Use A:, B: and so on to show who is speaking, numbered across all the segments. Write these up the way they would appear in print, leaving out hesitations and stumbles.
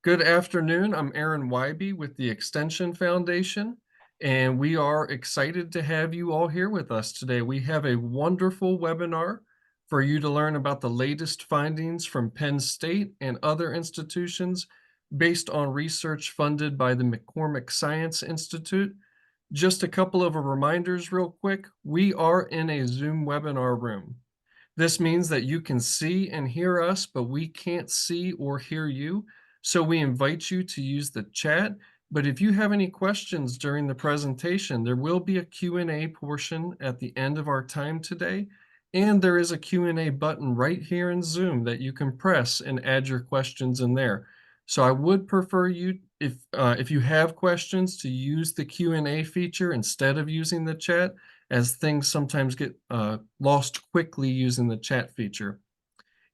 A: Good afternoon. I'm Aaron Wybe with the Extension Foundation, and we are excited to have you all here with us today. We have a wonderful webinar for you to learn about the latest findings from Penn State and other institutions based on research funded by the McCormick Science Institute. Just a couple of reminders real quick. We are in a Zoom webinar room. This means that you can see and hear us, but we can't see or hear you. So we invite you to use the chat. But if you have any questions during the presentation, there will be a Q&A portion at the end of our time today. And there is a Q&A button right here in Zoom that you can press and add your questions in there. So I would prefer you, if you have questions, to use the Q&A feature instead of using the chat, as things sometimes get lost quickly using the chat feature.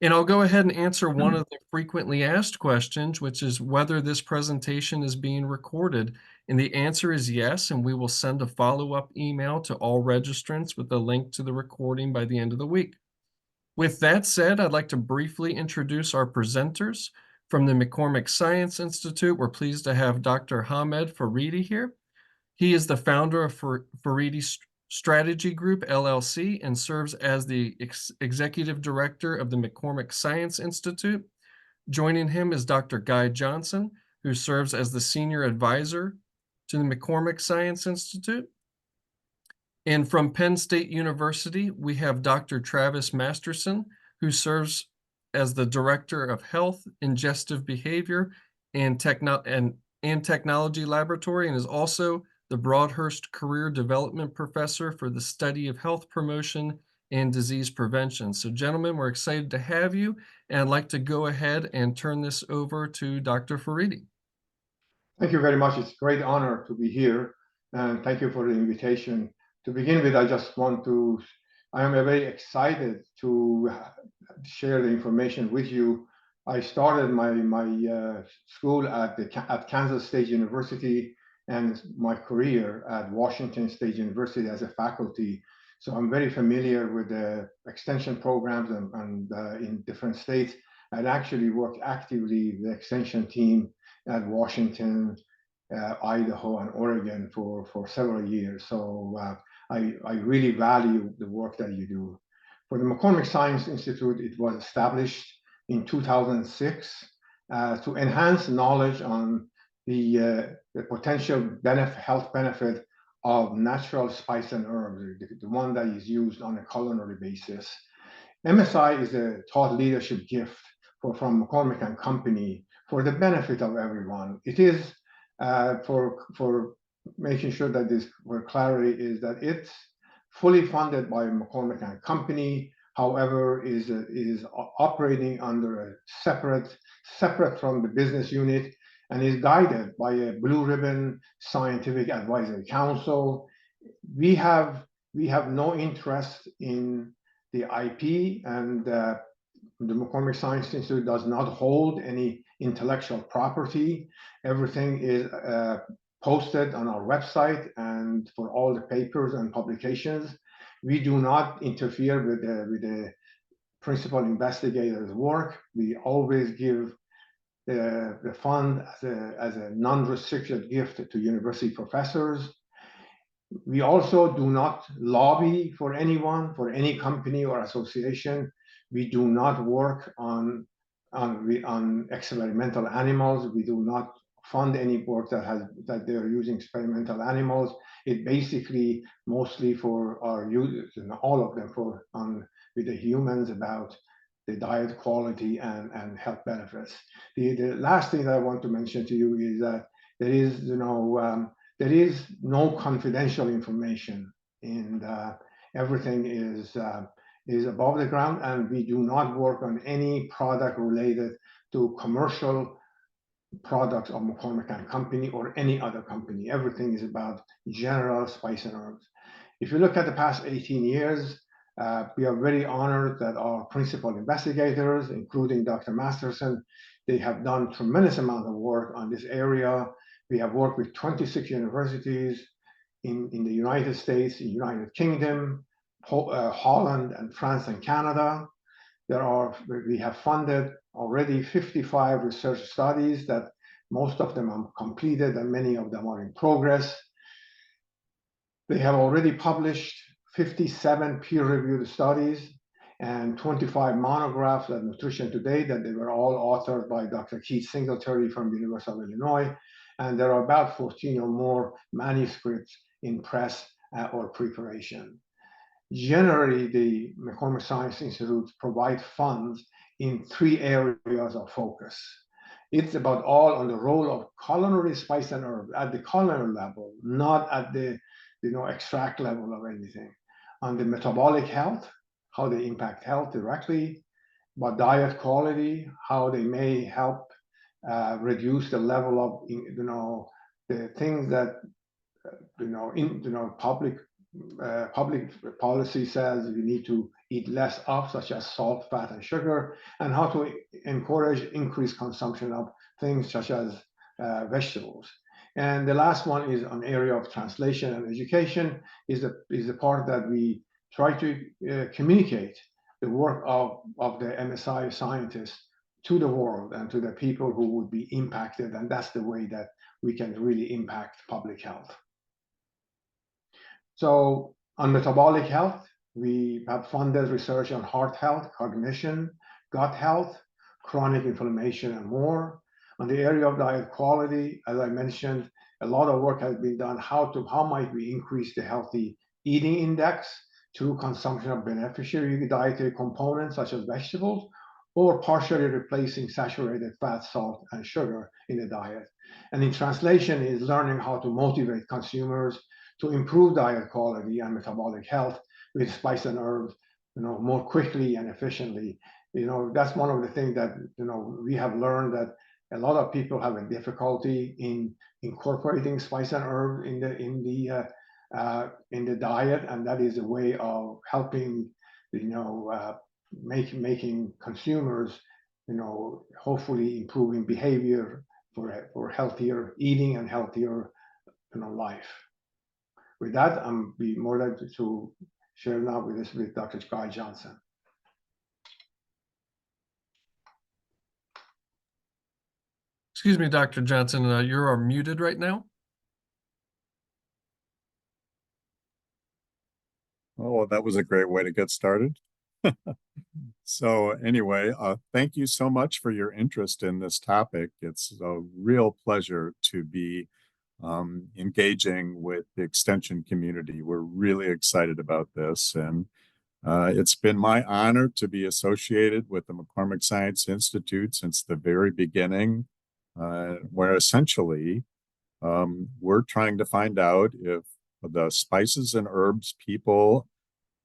A: And I'll go ahead and answer one of the frequently asked questions, which is whether this presentation is being recorded. And the answer is yes, and we will send a follow-up email to all registrants with a link to the recording by the end of the week. With that said, I'd like to briefly introduce our presenters. From the McCormick Science Institute, we're pleased to have Dr. Hamed Faridi here. He is the founder of Faridi Strategy Group, LLC, and serves as the executive director of the McCormick Science Institute. Joining him is Dr. Guy Johnson, who serves as the senior advisor to the McCormick Science Institute. And from Penn State University, we have Dr. Travis Masterson, who serves as the Director of Health, Ingestive Behavior, and Technology Laboratory, and is also the Broadhurst Career Development Professor for the study of health promotion and disease prevention. So gentlemen, we're excited to have you, and I'd like to go ahead and turn this over to Dr. Faridi.
B: Thank you very much. It's a great honor to be here, and thank you for the invitation. To begin with, I am very excited to share the information with you. I started my school at Kansas State University and my career at Washington State University as a faculty. So I'm very familiar with the extension programs and in different states. I'd actually worked actively with the extension team at Washington, Idaho, and Oregon for several years. So I really value the work that you do. For the McCormick Science Institute, it was established in 2006 to enhance knowledge on the potential health benefit of natural spice and herbs, the one that is used on a culinary basis. MSI is a thought leadership gift from McCormick and Company for the benefit of everyone. It is for making sure that this, for clarity, is that it's fully funded by McCormick and Company. However, is operating under a separate from the business unit, and is guided by a blue ribbon scientific advisory council. We have no interest in the IP, and the McCormick Science Institute does not hold any intellectual property. Everything is posted on our website and for all the papers and publications. We do not interfere with the principal investigator's work. We always give the fund as a non-restricted gift to university professors. We also do not lobby for anyone, for any company or association. We do not work on experimental animals. We do not fund any work that they're using experimental animals. It basically mostly for our users, and all of them with the humans, about the diet quality and health benefits. The last thing that I want to mention to you is that there is no confidential information, and everything is above the ground, and we do not work on any product related to commercial products of McCormick and Company or any other company. Everything is about general spice and herbs. If you look at the past 18 years, we are very honored that our principal investigators, including Dr. Masterson, they have done tremendous amount of work on this area. We have worked with 26 universities in the United States, in United Kingdom, Holland, and France and Canada. We have funded already 55 research studies that Most of them are completed and many of them are in progress. They have already published 57 peer-reviewed studies and 25 monographs on Nutrition Today that they were all authored by Dr. Keith Singletary from the University of Illinois. And there are about 14 or more manuscripts in press or preparation. Generally, the McCormick Science Institute provides funds in 3 areas of focus. It's about all on the role of culinary spice and herb at the culinary level, not at the extract level of anything. On the metabolic health, how they impact health directly, but diet quality, how they may help reduce the level of the things that public policy says you need to eat less of, such as salt, fat, and sugar, and how to encourage increased consumption of things such as vegetables. And the last one is an area of translation and education, is the part that we try to communicate the work of the MSI scientists to the world and to the people who would be impacted. And that's the way that we can really impact public health. So on metabolic health, we have funded research on heart health, cognition, gut health, chronic inflammation, and more. On the area of diet quality, as I mentioned, a lot of work has been done how might we increase the healthy eating index through consumption of beneficiary dietary components such as vegetables, or partially replacing saturated fat, salt, and sugar in the diet. And in translation is learning how to motivate consumers to improve diet quality and metabolic health with spice and herbs, more quickly and efficiently. That's one of the things that we have learned, that a lot of people have a difficulty in incorporating spice and herb in the diet, and that is a way of helping, making consumers, hopefully improving behavior for healthier eating and healthier, life. With that, I'm be more than to share now with Dr. Guy Johnson.
A: Excuse me, Dr. Johnson, you're muted right now.
C: Oh, well, that was a great way to get started. So anyway, thank you so much for your interest in this topic. It's a real pleasure to be engaging with the extension community. We're really excited about this, and it's been my honor to be associated with the McCormick Science Institute since the very beginning, where essentially we're trying to find out if the spices and herbs people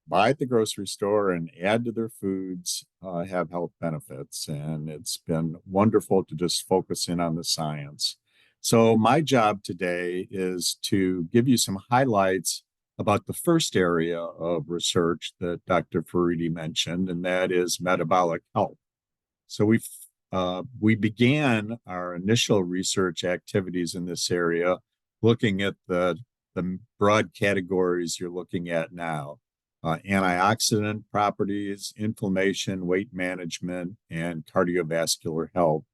C: buy at the grocery store and add to their foods have health benefits. And it's been wonderful to just focus in on the science. So my job today is to give you some highlights about the first area of research that Dr. Faridi mentioned, and that is metabolic health. So we began our initial research activities in this area looking at the broad categories you're looking at now. Antioxidant properties, inflammation, weight management, and cardiovascular health.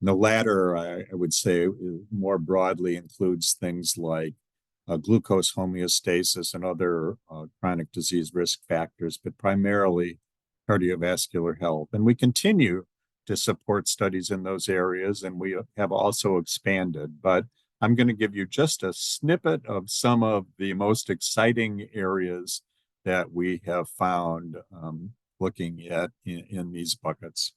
C: And the latter, I would say, more broadly includes things like glucose homeostasis and other chronic disease risk factors, but primarily cardiovascular health. And we continue to support studies in those areas, and we have also expanded. But I'm going to give you just a snippet of some of the most exciting areas that we have found looking at in these buckets.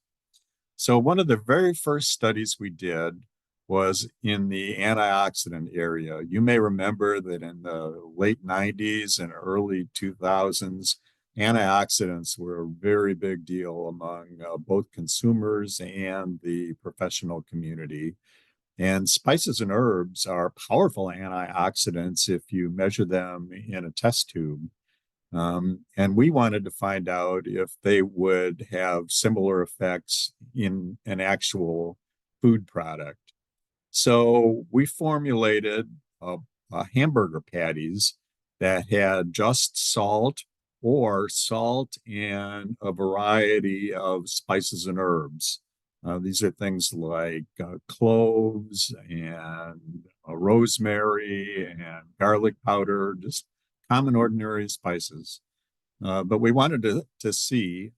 C: So one of the very first studies we did was in the antioxidant area. You may remember that in the late 90s and early 2000s, antioxidants were a very big deal among both consumers and the professional community. And spices and herbs are powerful antioxidants if you measure them in a test tube. And we wanted to find out if they would have similar effects in an actual food product. So we formulated hamburger patties that had just salt or salt and a variety of spices and herbs. These are things like cloves and rosemary and garlic powder, just common ordinary spices. But we wanted to see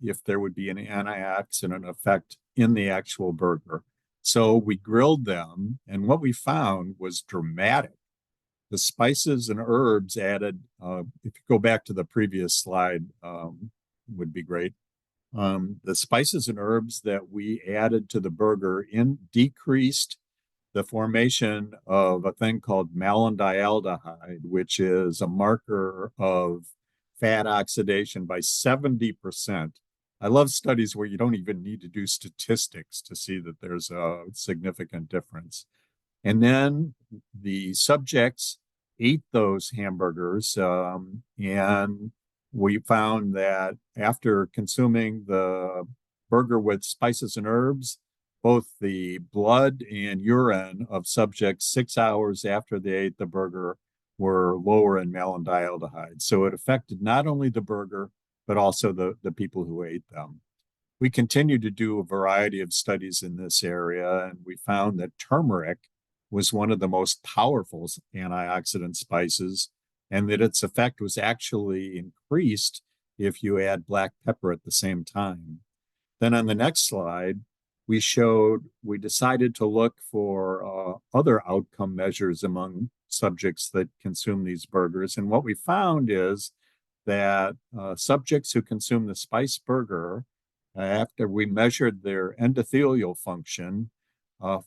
C: if there would be an antioxidant effect in the actual burger. So we grilled them, and what we found was dramatic. The spices and herbs added, if you go back to the previous slide, would be great. The spices and herbs that we added to the burger decreased the formation of a thing called malondialdehyde, which is a marker of fat oxidation by 70%. I love studies where you don't even need to do statistics to see that there's a significant difference. And then the subjects ate those hamburgers, and we found that after consuming the burger with spices and herbs, both the blood and urine of subjects 6 hours after they ate the burger were lower in malondialdehyde. So it affected not only the burger, but also the people who ate them. We continued to do a variety of studies in this area, and we found that turmeric was one of the most powerful antioxidant spices, and that its effect was actually increased if you add black pepper at the same time. Then on the next slide, we decided to look for other outcome measures among subjects that consume these burgers. And what we found is that subjects who consume the spice burger, after we measured their endothelial function,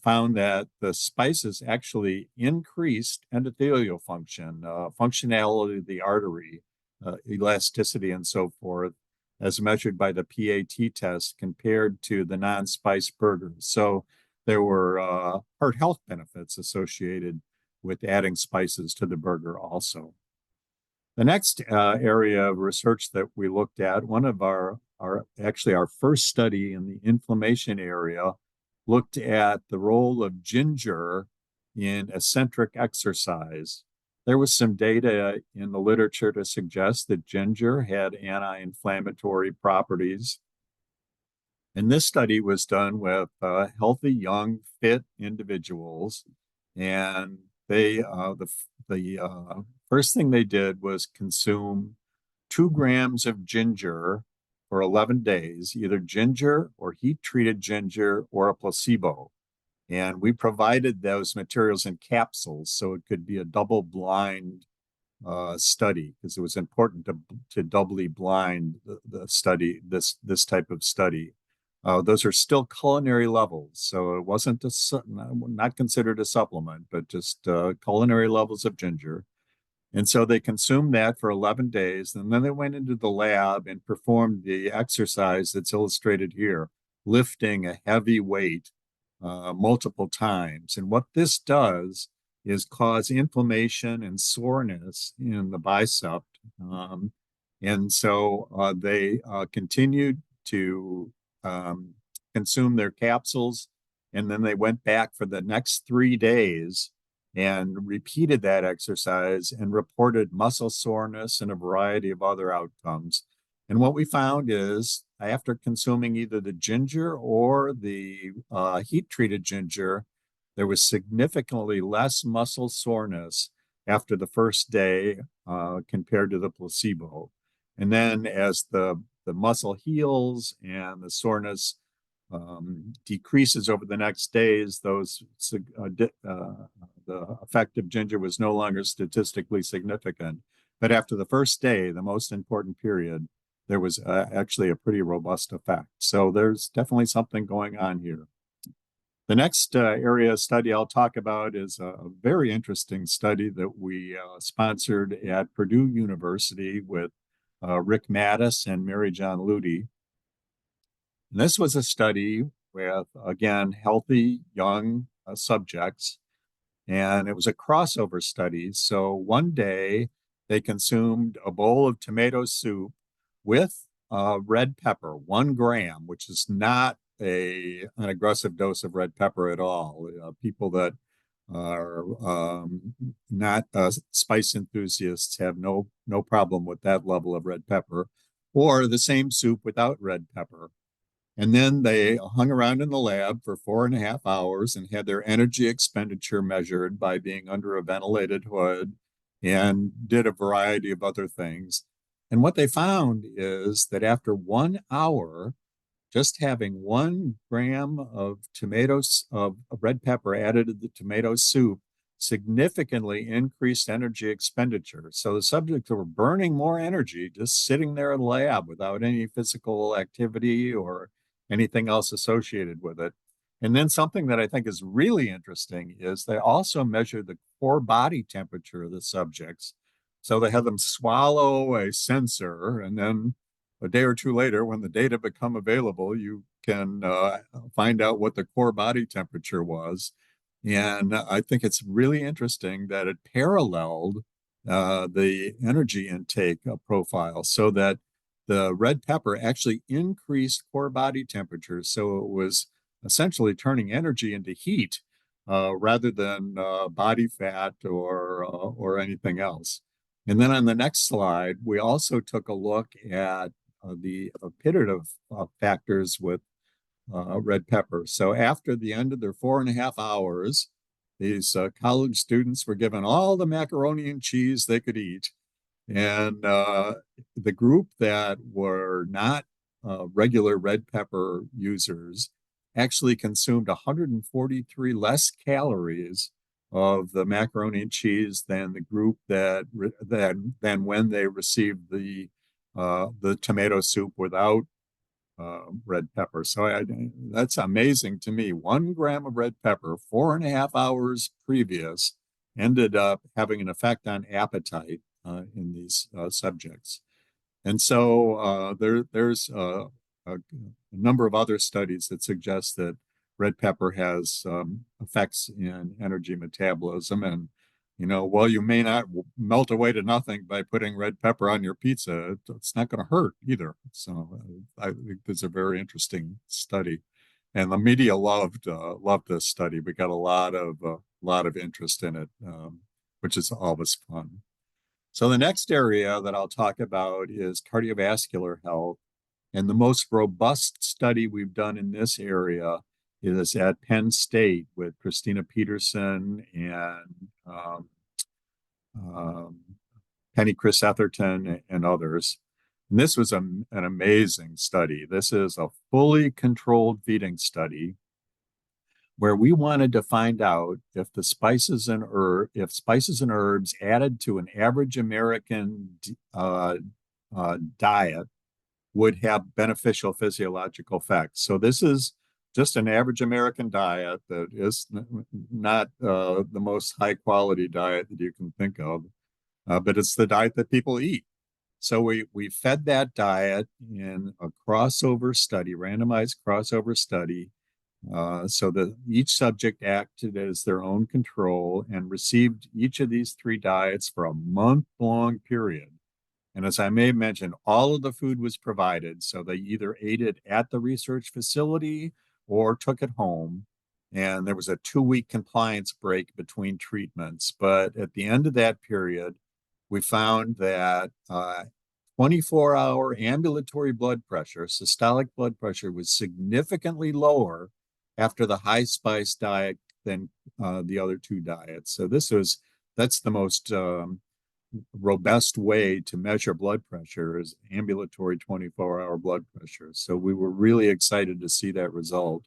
C: found that the spices actually increased endothelial function, functionality of the artery, elasticity, and so forth, as measured by the PAT test compared to the non-spice burgers. So there were heart health benefits associated with adding spices to the burger also. The next area of research that we looked at, one of our first study in the inflammation area, looked at the role of ginger in eccentric exercise. There was some data in the literature to suggest that ginger had anti-inflammatory properties. And this study was done with healthy, young, fit individuals. And the first thing they did was consume 2 grams of ginger for 11 days, either ginger or heat-treated ginger or a placebo. And we provided those materials in capsules, so it could be a double-blind study, because it was important to doubly blind the study, this type of study. Those are still culinary levels, so it wasn't not considered a supplement, but just culinary levels of ginger. And so they consumed that for 11 days, and then they went into the lab and performed the exercise that's illustrated here, lifting a heavy weight multiple times. And what this does is cause inflammation and soreness in the bicep. And so they continued to consume their capsules, and then they went back for the next 3 days and repeated that exercise and reported muscle soreness and a variety of other outcomes. And what we found is after consuming either the ginger or the heat-treated ginger, there was significantly less muscle soreness after the first day compared to the placebo. And then as the muscle heals and the soreness decreases over the next days, the effect of ginger was no longer statistically significant. But after the first day, the most important period, there was actually a pretty robust effect. So there's definitely something going on here. The next area of study I'll talk about is a very interesting study that we sponsored at Purdue University with Rick Mattis and Mary John Luty. And this was a study with, again, healthy young subjects, and it was a crossover study. So one day they consumed a bowl of tomato soup with red pepper, 1 gram, which is not an aggressive dose of red pepper at all. People that are not spice enthusiasts have no problem with that level of red pepper, or the same soup without red pepper. And then they hung around in the lab for 4.5 hours and had their energy expenditure measured by being under a ventilated hood and did a variety of other things. And what they found is that after 1 hour, just having 1 gram of tomatoes of red pepper added to the tomato soup significantly increased energy expenditure. So the subjects were burning more energy just sitting there in the lab without any physical activity or anything else associated with it. And then something that I think is really interesting is they also measured the core body temperature of the subjects. So they had them swallow a sensor, and then a day or two later, when the data become available, you can find out what the core body temperature was. And I think it's really interesting that it paralleled the energy intake profile, so that the red pepper actually increased core body temperature. So it was essentially turning energy into heat rather than body fat or anything else. And then on the next slide, we also took a look at the appetitive factors with red pepper. So after the end of their 4.5 hours, these college students were given all the macaroni and cheese they could eat. And the group that were not regular red pepper users actually consumed 143 less calories of the macaroni and cheese than the group than when they received the tomato soup without red pepper. So that's amazing to me. 1 gram of red pepper, 4.5 hours previous, ended up having an effect on appetite in these subjects. And so there's a number of other studies that suggest that red pepper has effects in energy metabolism. And, while you may not melt away to nothing by putting red pepper on your pizza, it's not going to hurt either. So I think this is a very interesting study. And the media loved this study. We got a lot of interest in it, which is always fun. So the next area that I'll talk about is cardiovascular health. And the most robust study we've done in this area is at Penn State with Christina Peterson and Penny Chris Etherton and others. And this was an amazing study. This is a fully controlled feeding study where we wanted to find out if spices and herbs added to an average American diet would have beneficial physiological effects. So this is just an average American diet that is not the most high quality diet that you can think of, but it's the diet that people eat. So we fed that diet in a crossover study, randomized crossover study, so that each subject acted as their own control and received each of these 3 diets for a month-long period. And as I may have mentioned, all of the food was provided. So they either ate it at the research facility or took it home. And there was a 2-week compliance break between treatments. But at the end of that period, we found that 24-hour ambulatory blood pressure, systolic blood pressure, was significantly lower after the high spice diet than the other 2 diets. So that's the most robust way to measure blood pressure is ambulatory 24-hour blood pressure. So we were really excited to see that result.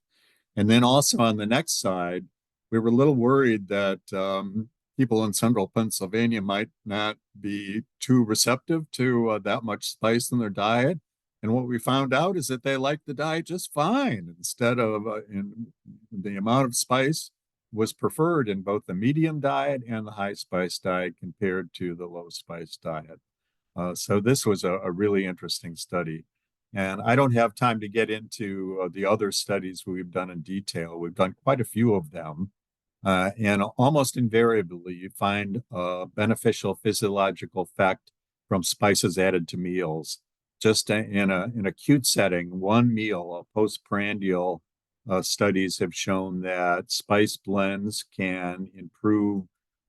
C: And then also on the next side, we were a little worried that people in central Pennsylvania might not be too receptive to that much spice in their diet. And what we found out is that they liked the diet just fine. Instead of in the amount of spice was preferred in both the medium diet and the high spice diet compared to the low spice diet. So this was a really interesting study. And I don't have time to get into the other studies we've done in detail. We've done quite a few of them. And almost invariably, you find a beneficial physiological effect from spices added to meals. Just in an acute setting, one meal, a postprandial studies have shown that spice blends can improve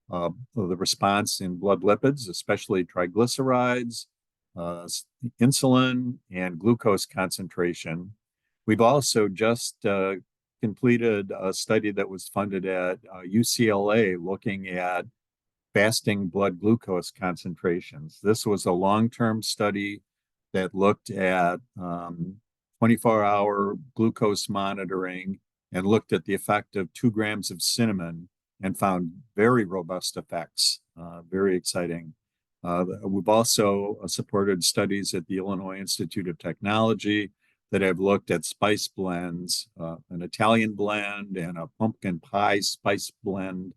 C: the response in blood lipids, especially triglycerides, insulin, and glucose concentration. We've also just completed a study that was funded at UCLA looking at fasting blood glucose concentrations. This was a long-term study that looked at 24-hour glucose monitoring and looked at the effect of 2 grams of cinnamon and found very robust effects, very exciting. We've also supported studies at the Illinois Institute of Technology that have looked at spice blends, an Italian blend and a pumpkin pie spice blend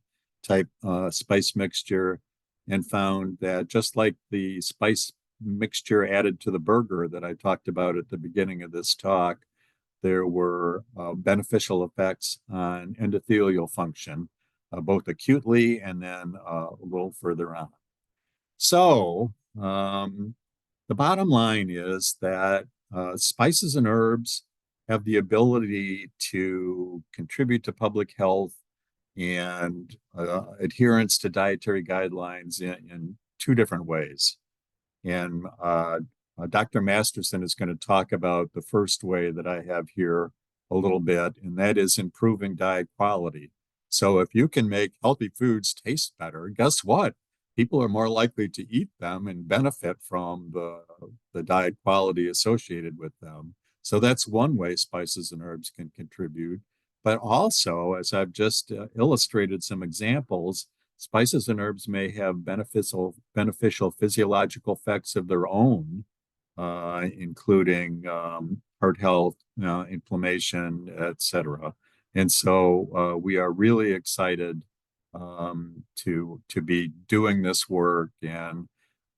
C: type spice mixture, and found that just like the spice mixture added to the burger that I talked about at the beginning of this talk, there were beneficial effects on endothelial function, both acutely and then a little further on. So the bottom line is that spices and herbs have the ability to contribute to public health and adherence to dietary guidelines in 2 different ways. And Dr. Masterson is going to talk about the first way that I have here a little bit, and that is improving diet quality. So if you can make healthy foods taste better, guess what? People are more likely to eat them and benefit from the diet quality associated with them. So that's one way spices and herbs can contribute. But also, as I've just illustrated some examples, spices and herbs may have beneficial physiological effects of their own, including heart health, inflammation, etc. And so we are really excited to be doing this work, and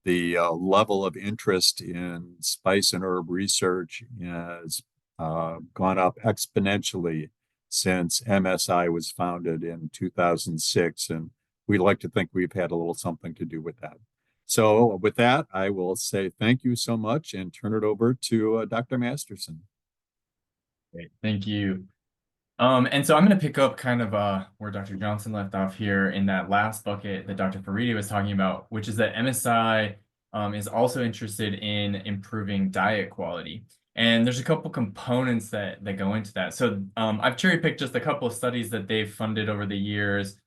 C: the level of interest in spice and herb research has gone up exponentially since MSI was founded in 2006, and we like to think we've had a little something to do with that. So with that, I will say thank you so much and turn it over to Dr. Masterson.
D: Great, thank you. And so I'm going to pick up kind of where Dr. Johnson left off here in that last bucket that Dr. Faridi was talking about, which is that MSI is also interested in improving diet quality. And there's a couple components that go into that. So I've cherry picked just a couple of studies that they've funded over the years,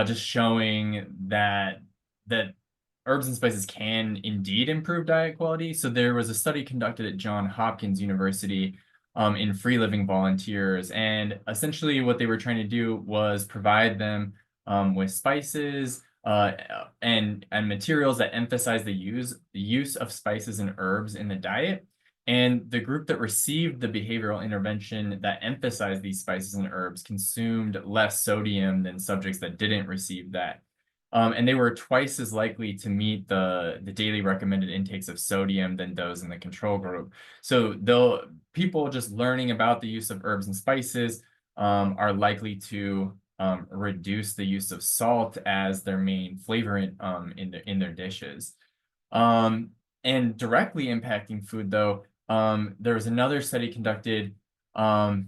D: just showing that herbs and spices can indeed improve diet quality. So there was a study conducted at Johns Hopkins University in free living volunteers. And essentially what they were trying to do was provide them with spices and materials that emphasize the use of spices and herbs in the diet. And the group that received the behavioral intervention that emphasized these spices and herbs consumed less sodium than subjects that didn't receive that. And they were twice as likely to meet the daily recommended intakes of sodium than those in the control group. So people just learning about the use of herbs and spices are likely to reduce the use of salt as their main flavorant in their dishes. And directly impacting food, though, there was another study conducted funded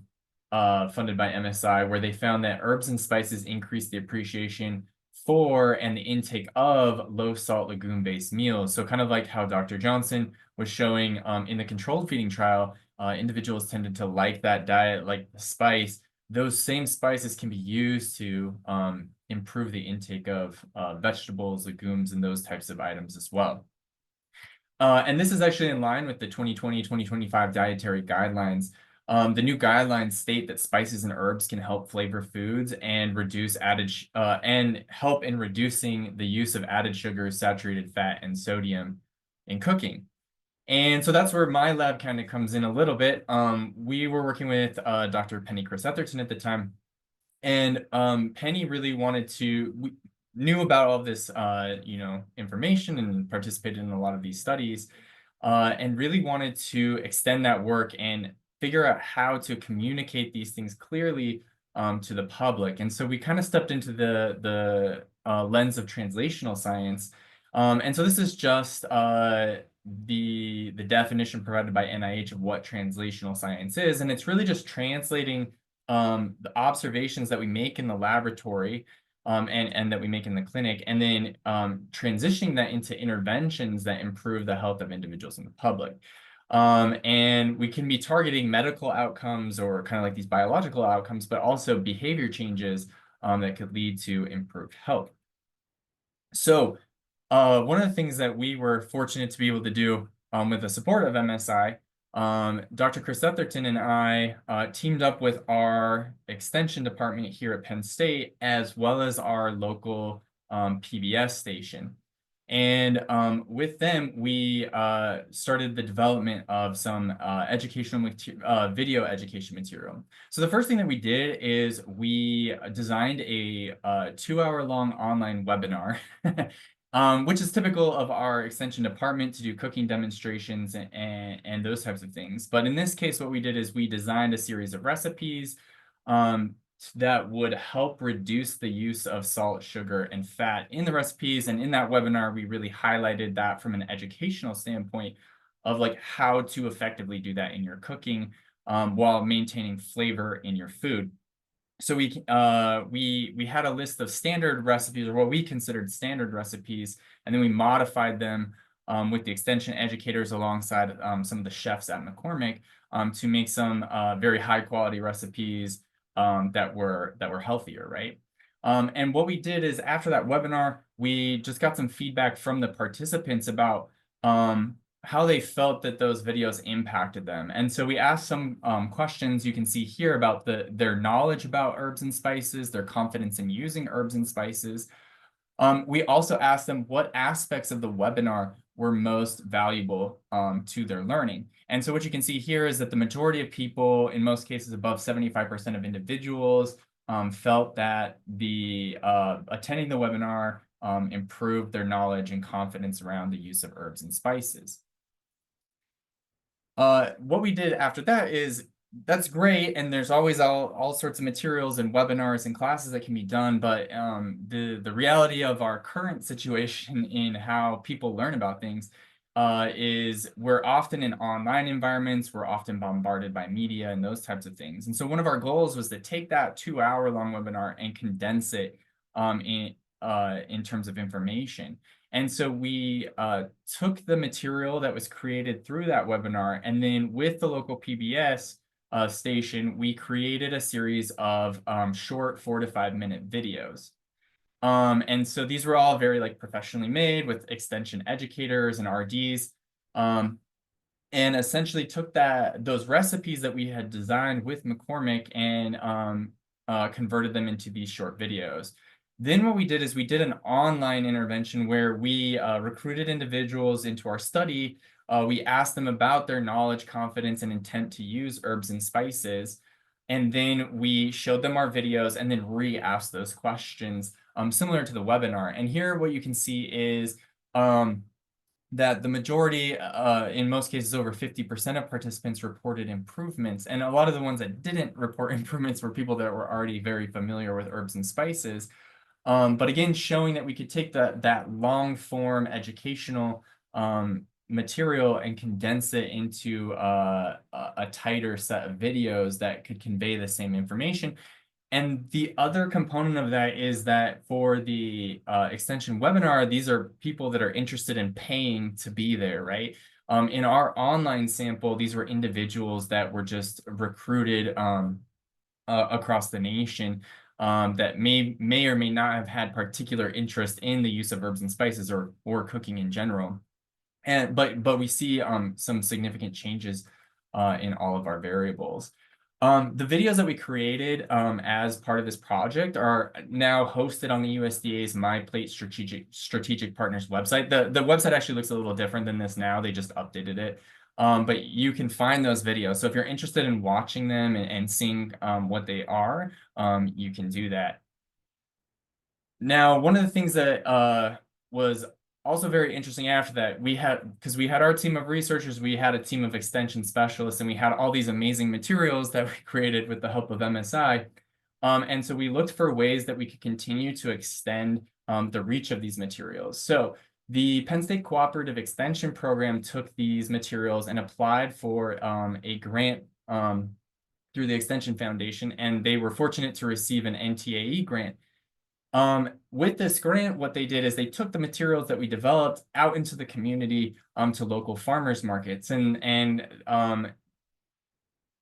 D: by MSI where they found that herbs and spices increase the appreciation for and the intake of low salt legume-based meals. So kind of like how Dr. Johnson was showing in the controlled feeding trial, individuals tended to like that diet, like the spice. Those same spices can be used to improve the intake of vegetables, legumes, and those types of items as well. And this is actually in line with the 2020-2025 dietary guidelines. The new guidelines state that spices and herbs can help flavor foods and reduce and help in reducing the use of added sugars, saturated fat, and sodium in cooking. And so that's where my lab kind of comes in a little bit. We were working with Dr. Penny Chris Etherton at the time, and Penny really knew about all of this, information and participated in a lot of these studies, and really wanted to extend that work and figure out how to communicate these things clearly to the public. And so we kind of stepped into the lens of translational science. And so this is just the definition provided by NIH of what translational science is. And it's really just translating the observations that we make in the laboratory and that we make in the clinic, and then transitioning that into interventions that improve the health of individuals in the public. And we can be targeting medical outcomes or kind of like these biological outcomes, but also behavior changes that could lead to improved health. So one of the things that we were fortunate to be able to do with the support of MSI, Dr. Chris Etherton and I teamed up with our extension department here at Penn State, as well as our local PBS station. And with them, we started the development of some video education material. So the first thing that we did is we designed a 2-hour-long online webinar, which is typical of our extension department to do cooking demonstrations and those types of things. But in this case, what we did is we designed a series of recipes that would help reduce the use of salt, sugar, and fat in the recipes. And in that webinar, we really highlighted that from an educational standpoint of like how to effectively do that in your cooking while maintaining flavor in your food. So we had a list of standard recipes, or what we considered standard recipes, and then we modified them with the extension educators alongside some of the chefs at McCormick to make some very high quality recipes that were healthier, right? And what we did is after that webinar, we just got some feedback from the participants about how they felt that those videos impacted them. And so we asked some questions you can see here about their knowledge about herbs and spices, their confidence in using herbs and spices. We also asked them what aspects of the webinar were most valuable to their learning. And so what you can see here is that the majority of people, in most cases above 75% of individuals, felt that attending the webinar improved their knowledge and confidence around the use of herbs and spices. What we did after that is, that's great, and there's always all sorts of materials and webinars and classes that can be done, but the reality of our current situation in how people learn about things is we're often in online environments, we're often bombarded by media and those types of things. And so one of our goals was to take that 2-hour-long webinar and condense it in terms of information. And so we took the material that was created through that webinar, and then with the local PBS station, we created a series of short 4 to 5 minute videos. And so these were all very like professionally made with extension educators and RDs, and essentially took those recipes that we had designed with McCormick and converted them into these short videos. Then what we did is we did an online intervention where we recruited individuals into our study. We asked them about their knowledge, confidence, and intent to use herbs and spices. And then we showed them our videos and then re-asked those questions similar to the webinar. And here what you can see is that the majority, in most cases, over 50% of participants reported improvements. And a lot of the ones that didn't report improvements were people that were already very familiar with herbs and spices. But again, showing that we could take that long form educational material and condense it into a tighter set of videos that could convey the same information. And the other component of that is that for the extension webinar, these are people that are interested in paying to be there, right? In our online sample, these were individuals that were just recruited across the nation that may or may not have had particular interest in the use of herbs and spices or cooking in general. But we see some significant changes in all of our variables. The videos that we created as part of this project are now hosted on the USDA's My Plate Strategic Partners website. The website actually looks a little different than this now. They just updated it. But you can find those videos. So if you're interested in watching them and seeing what they are, you can do that. Now, one of the things that was also very interesting after that, because we had our team of researchers, we had a team of extension specialists, and we had all these amazing materials that we created with the help of MSI. And so we looked for ways that we could continue to extend the reach of these materials. So the Penn State Cooperative Extension Program took these materials and applied for a grant through the Extension Foundation, and they were fortunate to receive an NTAE grant. With this grant, what they did is they took the materials that we developed out into the community, to local farmers markets, and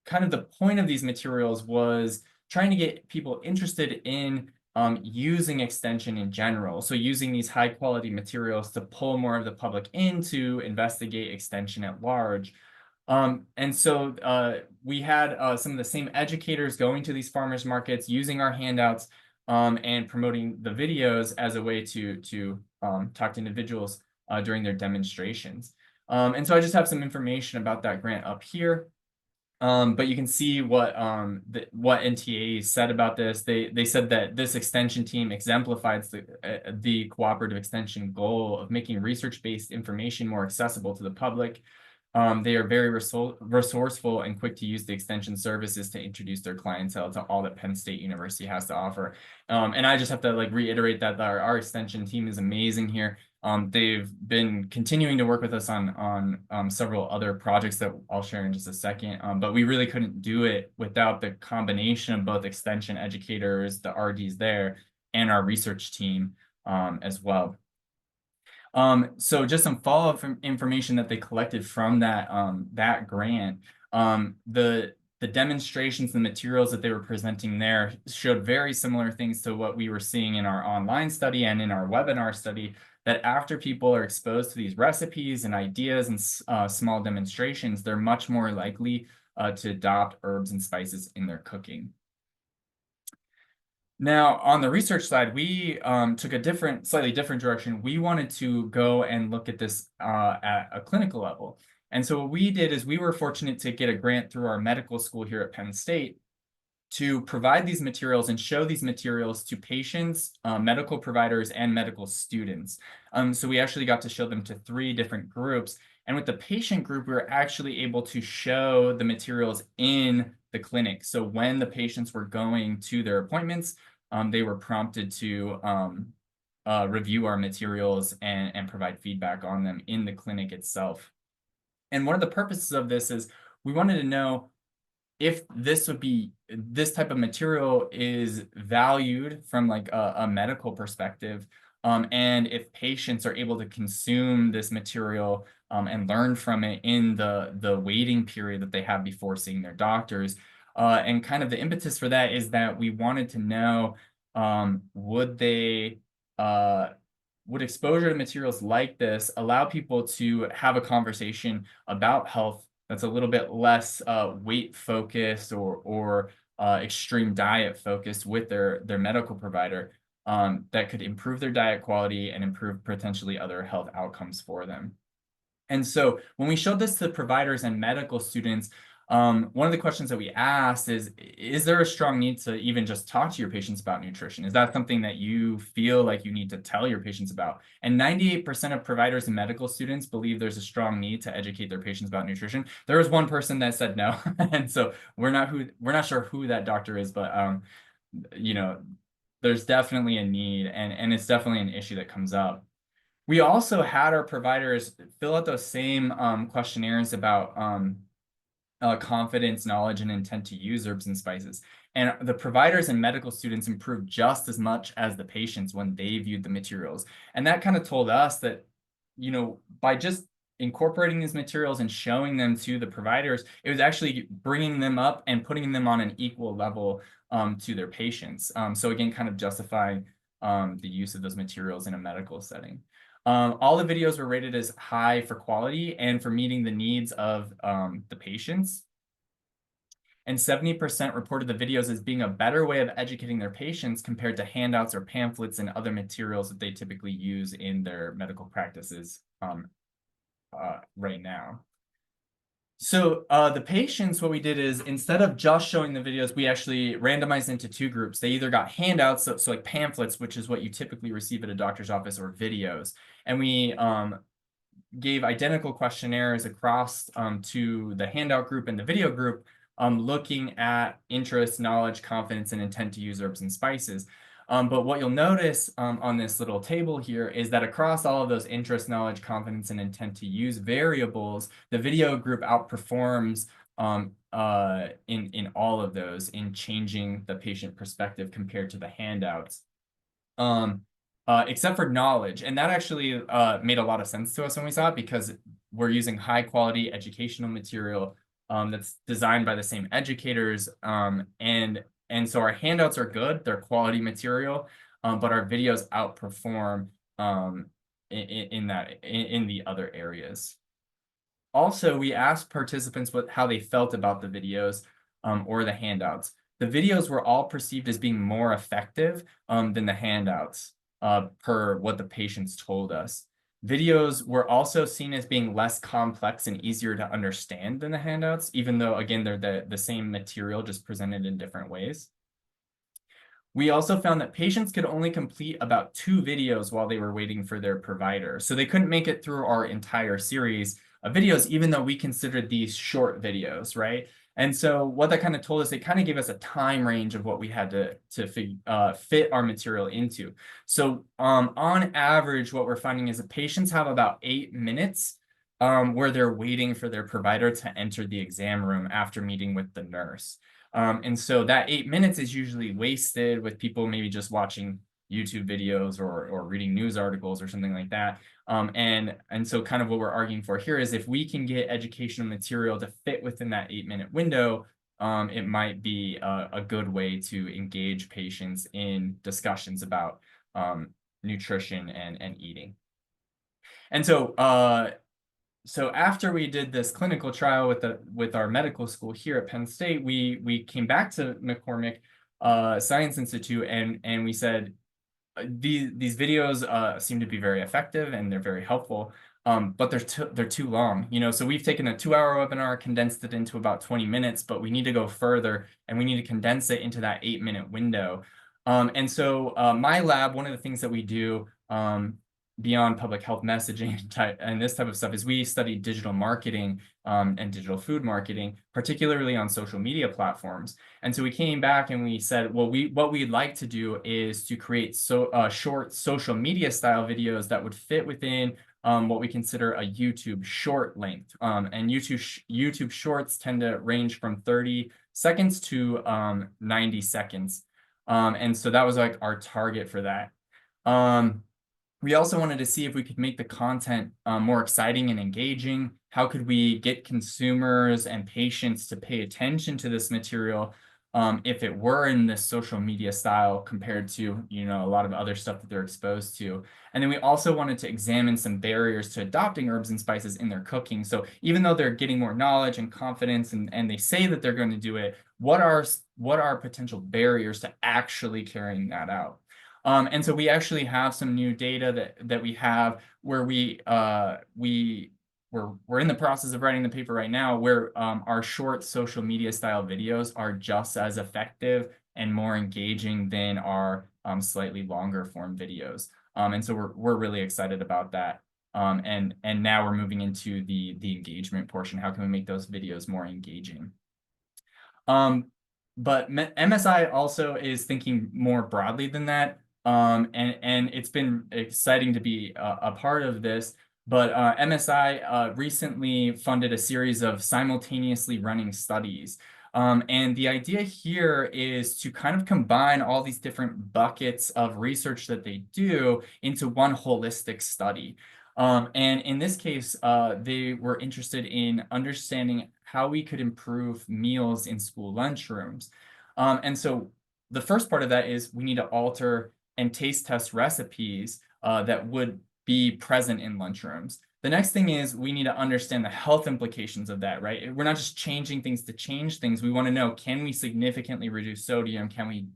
D: kind of the point of these materials was trying to get people interested in using extension in general. So using these high quality materials to pull more of the public in to investigate extension at large. And so we had some of the same educators going to these farmers markets, using our handouts, and promoting the videos as a way to talk to individuals during their demonstrations. And so I just have some information about that grant up here. But you can see what NTA said about this. They said that this extension team exemplifies the cooperative extension goal of making research-based information more accessible to the public. They are very resourceful and quick to use the extension services to introduce their clientele to all that Penn State University has to offer. And I just have to like reiterate that our extension team is amazing here. They've been continuing to work with us on several other projects that I'll share in just a second, but we really couldn't do it without the combination of both extension educators, the RDs there, and our research team as well. So just some follow-up information that they collected from that grant. The demonstrations and materials that they were presenting there showed very similar things to what we were seeing in our online study and in our webinar study, that after people are exposed to these recipes and ideas and small demonstrations, they're much more likely to adopt herbs and spices in their cooking. Now, on the research side, we took a slightly different direction. We wanted to go and look at this at a clinical level. And so what we did is we were fortunate to get a grant through our medical school here at Penn State to provide these materials and show these materials to patients, medical providers, and medical students. So we actually got to show them to 3 different groups. And with the patient group, we were actually able to show the materials in the clinic. So when the patients were going to their appointments, they were prompted to review our materials and provide feedback on them in the clinic itself. And one of the purposes of this is we wanted to know if this type of material is valued from like a medical perspective, and if patients are able to consume this material and learn from it in the waiting period that they have before seeing their doctors. And kind of the impetus for that is that we wanted to know, would exposure to materials like this allow people to have a conversation about health that's a little bit less weight focused or extreme diet focused with their medical provider, that could improve their diet quality and improve potentially other health outcomes for them. And so when we showed this to providers and medical students, one of the questions that we asked is there a strong need to even just talk to your patients about nutrition? Is that something that you feel like you need to tell your patients about? And 98% of providers and medical students believe there's a strong need to educate their patients about nutrition. There was one person that said no. And so we're not sure who that doctor is, but you know, there's definitely a need, and it's definitely an issue that comes up. We also had our providers fill out those same questionnaires about confidence, knowledge, and intent to use herbs and spices. And the providers and medical students improved just as much as the patients when they viewed the materials. And that kind of told us that, you know, by just incorporating these materials and showing them to the providers, it was actually bringing them up and putting them on an equal level to their patients. So again, kind of justifying the use of those materials in a medical setting. All the videos were rated as high for quality and for meeting the needs of the patients. And 70% reported the videos as being a better way of educating their patients compared to handouts or pamphlets and other materials that they typically use in their medical practices right now. So the patients, what we did is instead of just showing the videos, we actually randomized into 2 groups. They either got handouts, so like pamphlets, which is what you typically receive at a doctor's office, or videos. And we gave identical questionnaires across to the handout group and the video group, looking at interest, knowledge, confidence, and intent to use herbs and spices. But what you'll notice on this little table here is that across all of those interest, knowledge, confidence, and intent to use variables, the video group outperforms in all of those in changing the patient perspective compared to the handouts. except for knowledge. And that actually made a lot of sense to us when we saw it, because we're using high quality educational material that's designed by the same educators. And so our handouts are good, they're quality material, but our videos outperform in the other areas. Also, we asked participants how they felt about the videos or the handouts. The videos were all perceived as being more effective than the handouts, per what the patients told us. Videos were also seen as being less complex and easier to understand than the handouts, even though, again, they're the same material, just presented in different ways. We also found that patients could only complete about 2 videos while they were waiting for their provider. So they couldn't make it through our entire series of videos, even though we considered these short videos, right? And so what that kind of told us, it kind of gave us a time range of what we had to fit our material into. So on average, what we're finding is that patients have about 8 minutes where they're waiting for their provider to enter the exam room after meeting with the nurse. And so that 8 minutes is usually wasted with people maybe just watching YouTube videos or reading news articles or something like that. And so kind of what we're arguing for here is, if we can get educational material to fit within that 8-minute window, it might be a good way to engage patients in discussions about nutrition and eating. And so after we did this clinical trial with our medical school here at Penn State, we came back to McCormick Science Institute and we said, these videos seem to be very effective and they're very helpful, but they're too long. So we've taken a 2-hour webinar, condensed it into about 20 minutes, but we need to go further and we need to condense it into that 8-minute window. And so my lab, one of the things that we do beyond public health messaging and this type of stuff is we study digital marketing and digital food marketing, particularly on social media platforms. And so we came back and we said, well, what we'd like to do is to create short social media style videos that would fit within what we consider a YouTube short length. And YouTube shorts tend to range from 30 seconds to 90 seconds. And so that was like our target for that. We also wanted to see if we could make the content more exciting and engaging. How could we get consumers and patients to pay attention to this material if it were in this social media style compared to, a lot of other stuff that they're exposed to. And then we also wanted to examine some barriers to adopting herbs and spices in their cooking. So even though they're getting more knowledge and confidence and they say that they're going to do it, what are potential barriers to actually carrying that out? And so we actually have some new data that we have where we're in the process of writing the paper right now, where our short social media style videos are just as effective and more engaging than our slightly longer form videos. And so we're really excited about that. And now we're moving into the engagement portion. How can we make those videos more engaging? But MSI also is thinking more broadly than that. And it's been exciting to be a part of this. But MSI recently funded a series of simultaneously running studies. And the idea here is to kind of combine all these different buckets of research that they do into one holistic study. And in this case, they were interested in understanding how we could improve meals in school lunchrooms. And so the first part of that is we need to alter and taste test recipes that would be present in lunchrooms. The next thing is we need to understand the health implications of that, right? We're not just changing things to change things. We want to know, can we significantly reduce sodium? Can we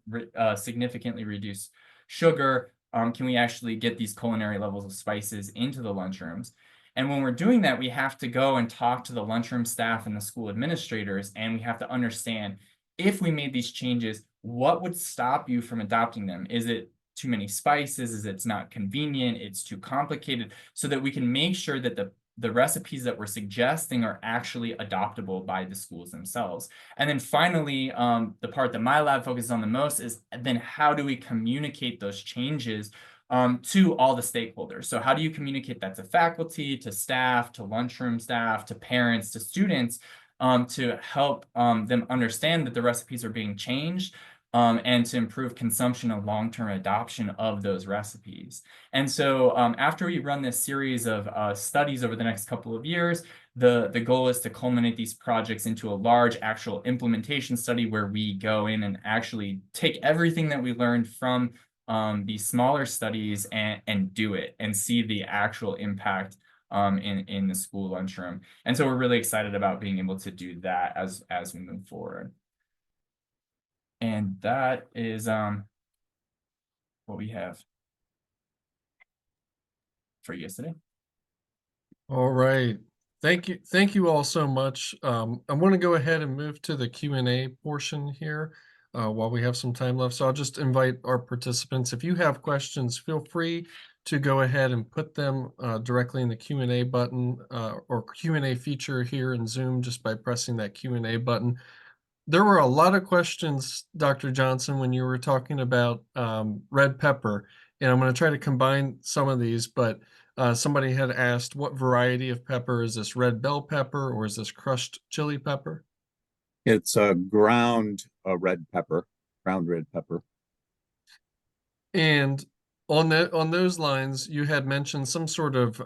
D: significantly reduce sugar? Can we actually get these culinary levels of spices into the lunchrooms? And when we're doing that, we have to go and talk to the lunchroom staff and the school administrators, and we have to understand, if we made these changes, what would stop you from adopting them? Is it too many spices? Is it's not convenient? It's too complicated? So that we can make sure that the recipes that we're suggesting are actually adoptable by the schools themselves. And then finally, the part that my lab focuses on the most is then how do we communicate those changes to all the stakeholders? So how do you communicate that to faculty, to staff, to lunchroom staff, to parents, to students, to help them understand that the recipes are being changed, and to improve consumption and long-term adoption of those recipes. And so after we run this series of studies over the next couple of years, the goal is to culminate these projects into a large actual implementation study where we go in and actually take everything that we learned from these smaller studies and do it and see the actual impact in the school lunchroom. And so we're really excited about being able to do that as we move forward. And that is what we have for you guys today.
A: All right. Thank you all so much. I want to go ahead and move to the Q&A portion here while we have some time left. So I'll just invite our participants. If you have questions, feel free to go ahead and put them directly in the Q&A button or Q&A feature here in Zoom just by pressing that Q&A button. There were a lot of questions, Dr. Johnson, when you were talking about red pepper, and I'm going to try to combine some of these, but somebody had asked, what variety of pepper is this, red bell pepper or is this crushed chili pepper?
C: It's a ground red pepper, ground red pepper.
A: And on those lines, you had mentioned some sort of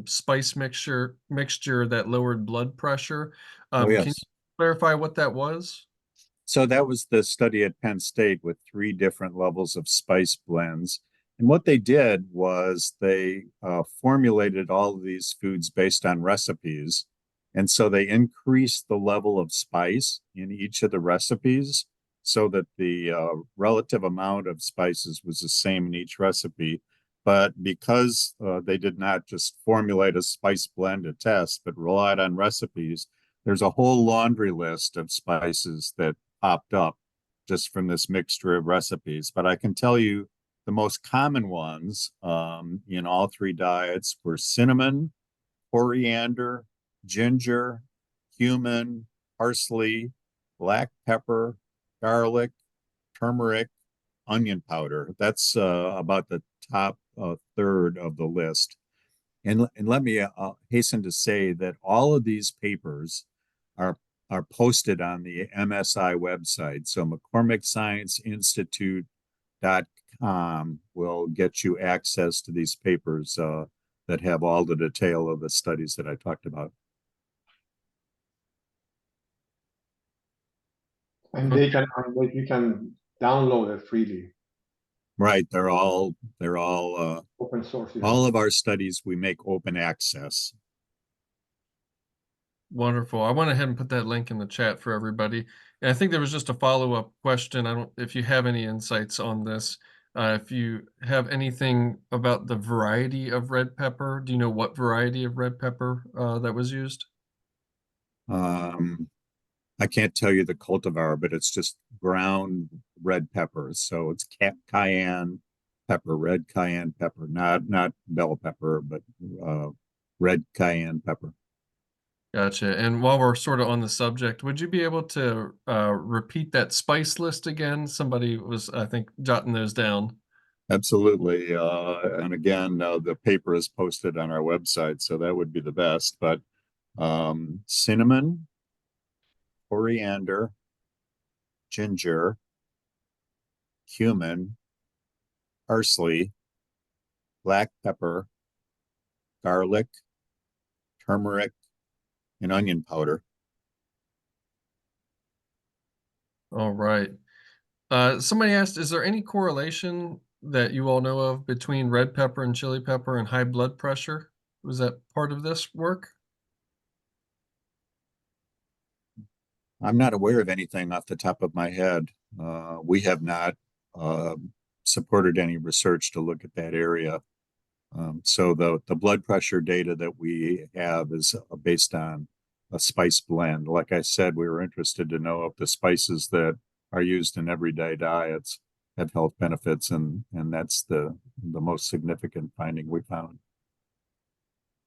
A: spice mixture that lowered blood pressure.
C: Oh,
A: Can you
C: yes.
A: clarify what that was?
C: So that was the study at Penn State with 3 different levels of spice blends. And what they did was they formulated all of these foods based on recipes. And so they increased the level of spice in each of the recipes so that the relative amount of spices was the same in each recipe. But because they did not just formulate a spice blend to test, but relied on recipes, there's a whole laundry list of spices that popped up just from this mixture of recipes. But I can tell you the most common ones in all 3 diets were cinnamon, coriander, ginger, cumin, parsley, black pepper, garlic, turmeric, onion powder. That's about the top third of the list. And let me hasten to say that all of these papers are posted on the MSI website. So McCormickscienceinstitute.com will get you access to these papers that have all the detail of the studies that I talked about.
B: And you can download it freely.
C: Right, they're all
B: Open source. Yeah.
C: all of our studies we make open access.
A: Wonderful. I went ahead and put that link in the chat for everybody. And I think there was just a follow-up question. I don't, if you have any insights on this, if you have anything about the variety of red pepper, do you know what variety of red pepper that was used?
C: I can't tell you the cultivar, but it's just ground red peppers. So it's cayenne pepper, red cayenne pepper, not bell pepper, but red cayenne pepper.
A: Gotcha. And while we're sort of on the subject, would you be able to repeat that spice list again? Somebody was, I think, jotting those down.
C: Absolutely. And again, the paper is posted on our website, so that would be the best. But cinnamon, coriander, ginger, cumin, parsley, black pepper, garlic, turmeric, and onion powder.
A: All right. Somebody asked, is there any correlation that you all know of between red pepper and chili pepper and high blood pressure? Was that part of this work?
C: I'm not aware of anything off the top of my head. We have not supported any research to look at that area. So the blood pressure data that we have is based on a spice blend. Like I said, we were interested to know if the spices that are used in everyday diets have health benefits, and that's the most significant finding we found.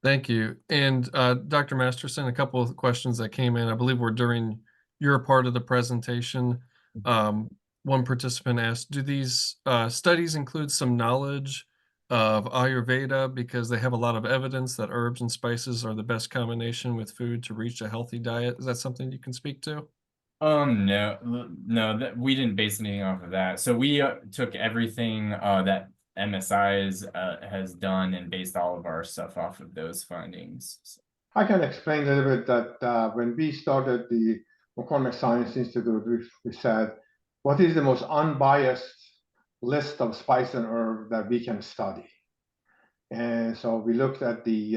A: Thank you. And Dr. Masterson, a couple of questions that came in, I believe were during your part of the presentation. One participant asked, do these studies include some knowledge of Ayurveda because they have a lot of evidence that herbs and spices are the best combination with food to reach a healthy diet? Is that something you can speak to?
D: No, that we didn't base anything off of that. So we took everything that MSI has done and based all of our stuff off of those findings.
B: I can explain a little bit that when we started the McCormick Science Institute, we said, what is the most unbiased list of spice and herb that we can study? And so we looked at the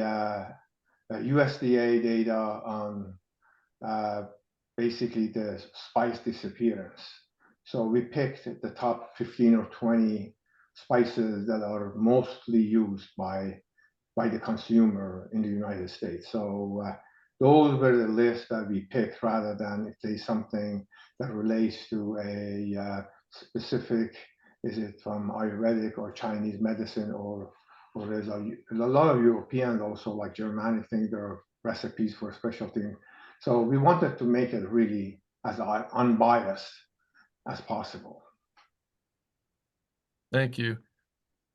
B: USDA data on basically the spice disappearance. So we picked the top 15 or 20 spices that are mostly used by the consumer in the United States. So those were the lists that we picked rather than if there's something that relates to a specific, is it from Ayurvedic or Chinese medicine, or there's a lot of Europeans also like Germanic think there are recipes for special things. So we wanted to make it really as unbiased as possible.
A: Thank you.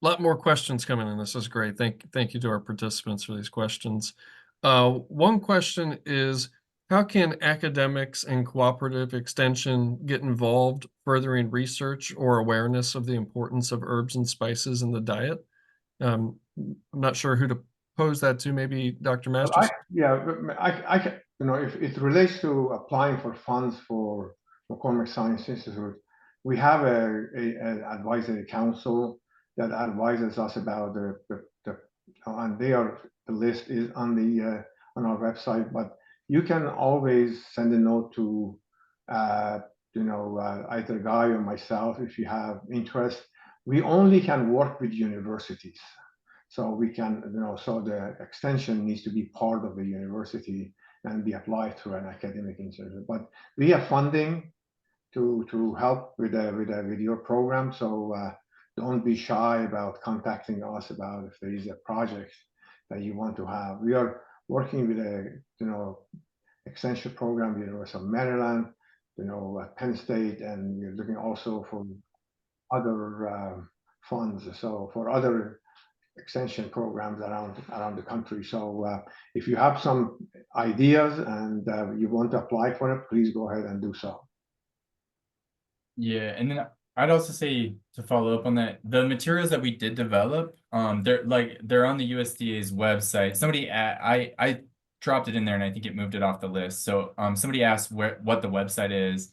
A: A lot more questions coming in. This is great. Thank you to our participants for these questions. One question is, how can academics and cooperative extension get involved furthering research or awareness of the importance of herbs and spices in the diet? I'm not sure who to pose that to, maybe Dr. Masters?
B: If it relates to applying for funds for McCormick Science Institute, we have an advisory council that advises us about and the list is on our website, but you can always send a note to either Guy or myself if you have interest. We only can work with universities. So we can, so the extension needs to be part of the university and be applied through an academic institute. But we have funding to help with your program. So don't be shy about contacting us about if there is a project that you want to have. We are working with a extension program, University of Maryland, at Penn State, and we're looking also for other funds. So for other extension programs around the country. So if you have some ideas and you want to apply for it, please go ahead and do so.
D: Yeah, and then I'd also say to follow up on that, the materials that we did develop, they're on the USDA's website. Somebody I dropped it in there and I think it moved it off the list. So somebody asked what the website is,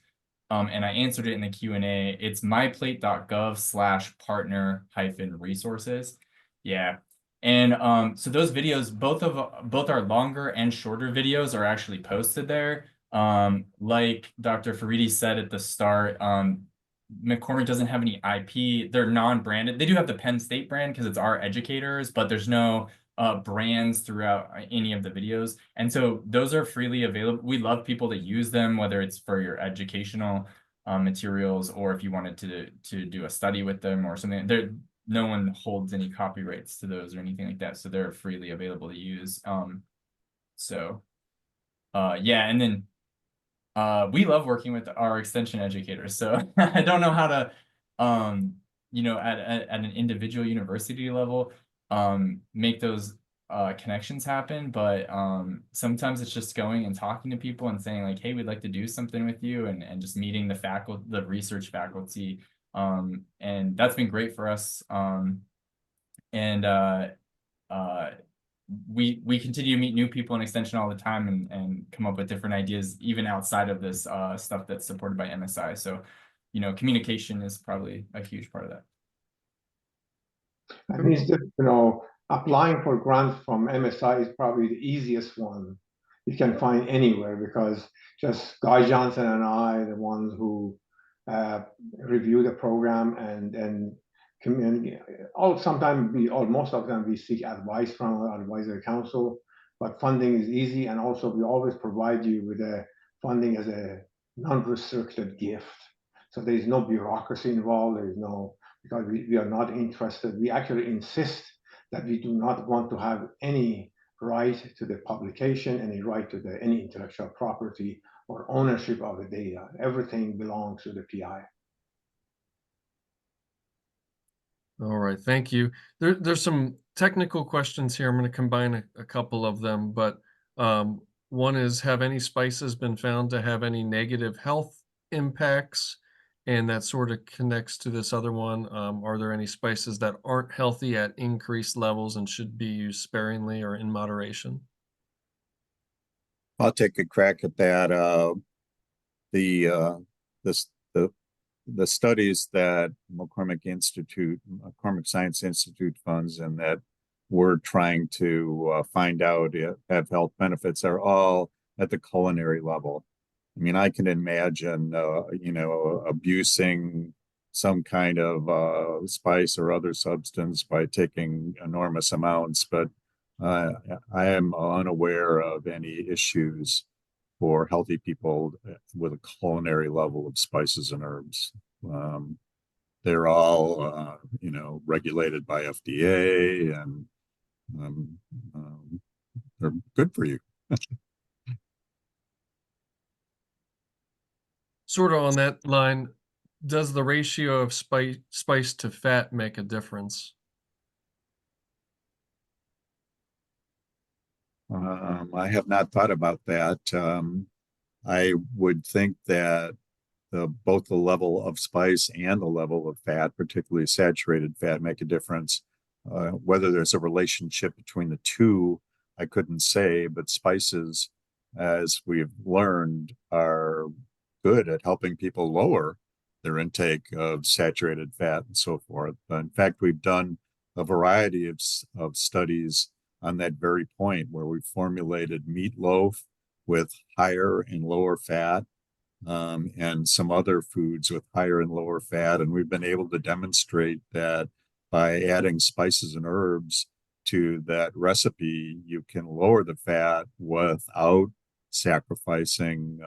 D: and I answered it in the Q&A. It's myplate.gov/partner-resources. Yeah. And so those videos, both our longer and shorter videos are actually posted there. Like Dr. Faridi said at the start, McCormick doesn't have any IP. They're non-branded. They do have the Penn State brand because it's our educators, but there's no brands throughout any of the videos. And so those are freely available. We love people to use them, whether it's for your educational materials or if you wanted to do a study with them or something. No one holds any copyrights to those or anything like that. So they're freely available to use. Yeah, and then we love working with our extension educators. So I don't know how to, at an individual university level, make those connections happen. But sometimes it's just going and talking to people and saying like, hey, we'd like to do something with you, and just meeting the research faculty. And that's been great for us. We continue to meet new people in extension all the time and come up with different ideas even outside of this stuff that's supported by MSI. So, communication is probably a huge part of that.
B: And it's just, applying for grants from MSI is probably the easiest one you can find anywhere, because just Guy Johnson and I, the ones who review the program and most of the time we seek advice from our advisory council, but funding is easy. And also we always provide you with funding as a non-restricted gift. So there is no bureaucracy involved. There is no, because we are not interested. We actually insist that we do not want to have any right to the publication, any right to any intellectual property or ownership of the data. Everything belongs to the PI.
A: All right, thank you. There's some technical questions here. I'm going to combine a couple of them, but One is, have any spices been found to have any negative health impacts? And that sort of connects to this other one. Are there any spices that aren't healthy at increased levels and should be used sparingly or in moderation?
C: I'll take a crack at that. The this the studies that McCormick Science Institute funds, and that we're trying to find out if have health benefits are all at the culinary level. I mean, I can imagine, abusing some kind of spice or other substance by taking enormous amounts, but uh, I am unaware of any issues for healthy people with a culinary level of spices and herbs. Um, they're all, regulated by FDA, and um, um, they're good for you.
A: Sort of on that line, does the ratio of spice to fat make a difference?
C: I have not thought about that. I would think that both the level of spice and the level of fat, particularly saturated fat, make a difference. Whether there's a relationship between the two, I couldn't say, but spices, as we've learned, are good at helping people lower their intake of saturated fat and so forth. In fact, we've done a variety of studies on that very point, where we formulated meatloaf with higher and lower fat, and some other foods with higher and lower fat. And we've been able to demonstrate that by adding spices and herbs to that recipe, you can lower the fat without sacrificing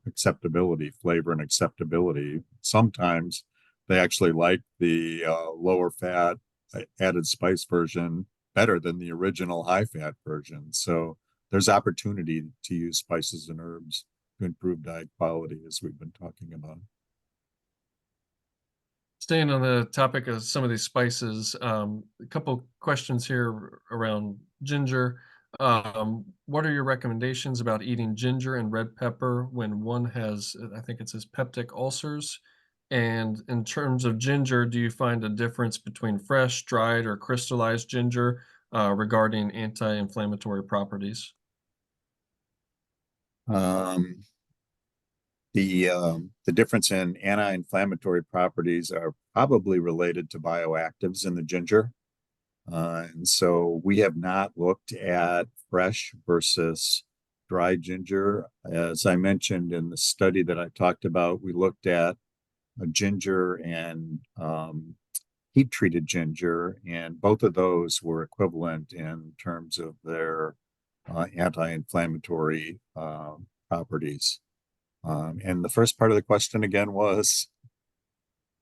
C: acceptability, flavor, and acceptability. Sometimes they actually like the lower fat added spice version better than the original high fat version. So there's opportunity to use spices and herbs to improve diet quality, as we've been talking about.
A: Staying on the topic of some of these spices, a couple questions here around ginger. What are your recommendations about eating ginger and red pepper when one has, I think it says peptic ulcers? And in terms of ginger, do you find a difference between fresh, dried, or crystallized ginger regarding anti-inflammatory properties?
C: Um, the difference in anti-inflammatory properties are probably related to bioactives in the ginger. And so we have not looked at fresh versus dry ginger. As I mentioned in the study that I talked about, we looked at a ginger and heat treated ginger, and both of those were equivalent in terms of their anti-inflammatory properties. And the first part of the question again was,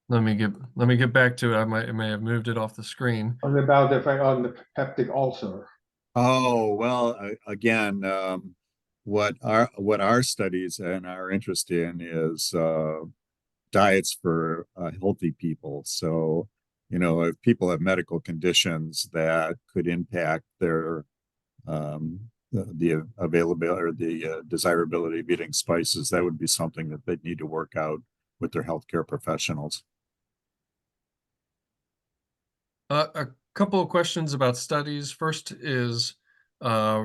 A: Let me get back to it. I may have moved it off the screen.
B: And about the effect on the peptic ulcer.
C: oh well, again, what our studies and our interest in is diets for healthy people. So, if people have medical conditions that could impact their the availability or the desirability of eating spices, that would be something that they'd need to work out with their healthcare professionals.
A: A couple of questions about studies. First is uh,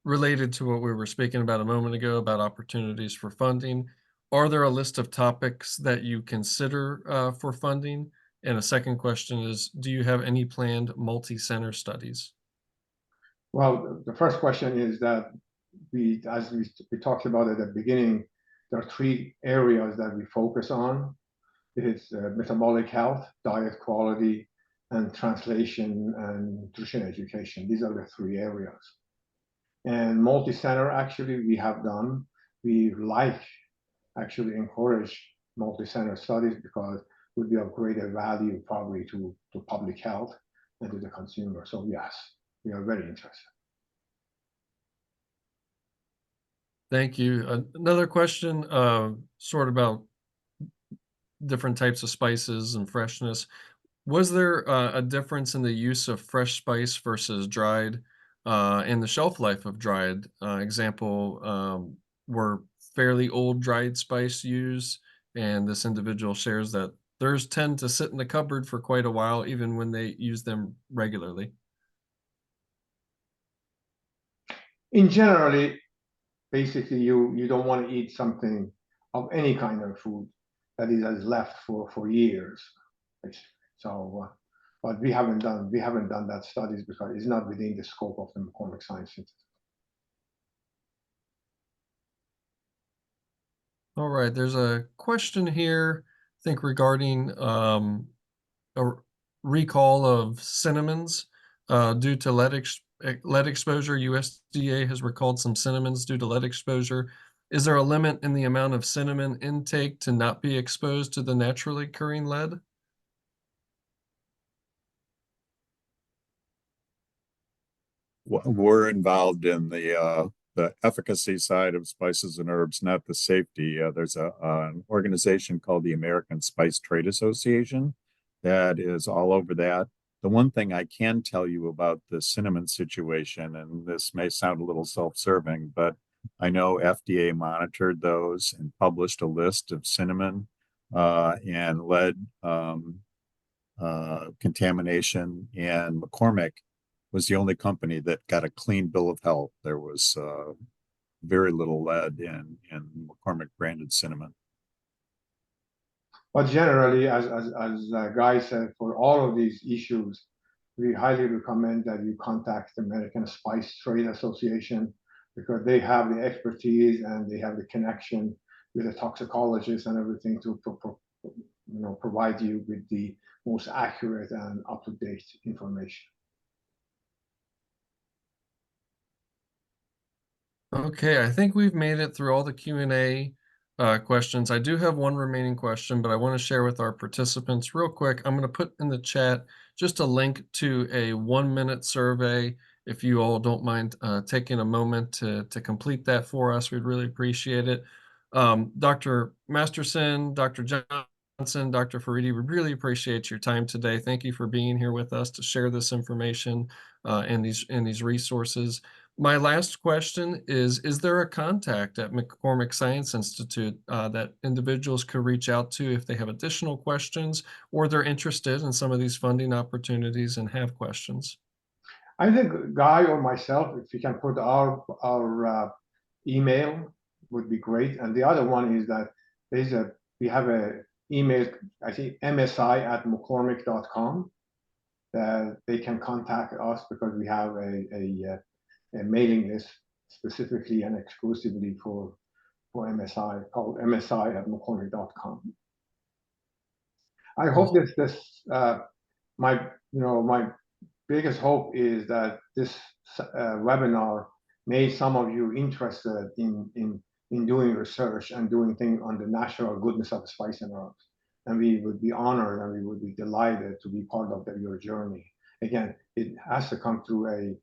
A: related to what we were speaking about a moment ago about opportunities for funding. Are there a list of topics that you consider for funding? And a second question is, do you have any planned multi-center studies?
B: Well, the first question is that as we talked about at the beginning, there are three areas that we focus on. It's metabolic health, diet quality, and translation and nutrition education. These are the three areas. And multi-center, actually, we actually encourage multi-center studies because it would be of greater value probably to public health and to the consumer. So yes, we are very interested.
A: Thank you. Another question, sort of about different types of spices and freshness. Was there a difference in the use of fresh spice versus dried? and the shelf life of dried. Example, were fairly old dried spice used, and this individual shares that theirs tend to sit in the cupboard for quite a while, even when they use them regularly.
B: In generally, basically, you don't want to eat something of any kind of food that is left for years. So, but we haven't done that studies because it's not within the scope of the McCormick Science Institute.
A: All right, there's a question here, I think regarding a recall of cinnamons due to lead exposure. USDA has recalled some cinnamons due to lead exposure. Is there a limit in the amount of cinnamon intake to not be exposed to the naturally occurring lead?
C: We're involved in the efficacy side of spices and herbs, not the safety. There's an organization called the American Spice Trade Association that is all over that. The one thing I can tell you about the cinnamon situation, and this may sound a little self-serving, but I know FDA monitored those and published a list of cinnamon and lead contamination, and McCormick was the only company that got a clean bill of health. There was very little lead in McCormick branded cinnamon.
B: But generally, as Guy said, for all of these issues, we highly recommend that you contact the American Spice Trade Association because they have the expertise and they have the connection with the toxicologists and everything to provide you with the most accurate and up-to-date information.
A: Okay, I think we've made it through all the Q&A questions. I do have one remaining question, but I want to share with our participants real quick. I'm going to put in the chat just a link to a 1-minute survey. If you all don't mind taking a moment to complete that for us, we'd really appreciate it. Dr. Masterson, Dr. Johnson, Dr. Faridi, we really appreciate your time today. Thank you for being here with us to share this information and these resources. My last question is there a contact at McCormick Science Institute that individuals could reach out to if they have additional questions or they're interested in some of these funding opportunities and have questions?
B: I think Guy or myself, if we can put our email, would be great. And the other one is that we have a email, I think msi@mccormick.com, that they can contact us because we have a mailing list specifically and exclusively for MSI called msi@mccormick.com. I hope my biggest hope is that this webinar made some of you interested in doing research and doing things on the natural goodness of spice and herbs. And we would be honored and we would be delighted to be part of your journey. Again, it has to come through a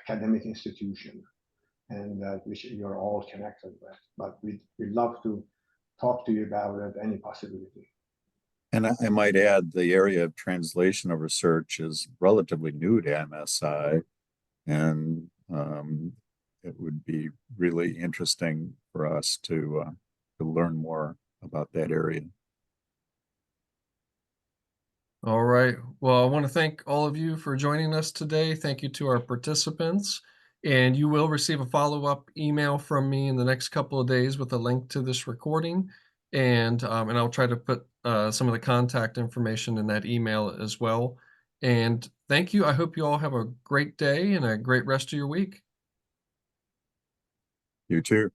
B: academic institution, and which you're all connected with. But we'd love to talk to you about it, any possibility.
C: And I might add, the area of translation of research is relatively new to MSI, and it would be really interesting for us to learn more about that area.
A: All right. Well, I want to thank all of you for joining us today. Thank you to our participants. And you will receive a follow-up email from me in the next couple of days with a link to this recording. And I'll try to put some of the contact information in that email as well. And thank you. I hope you all have a great day and a great rest of your week.
C: You too.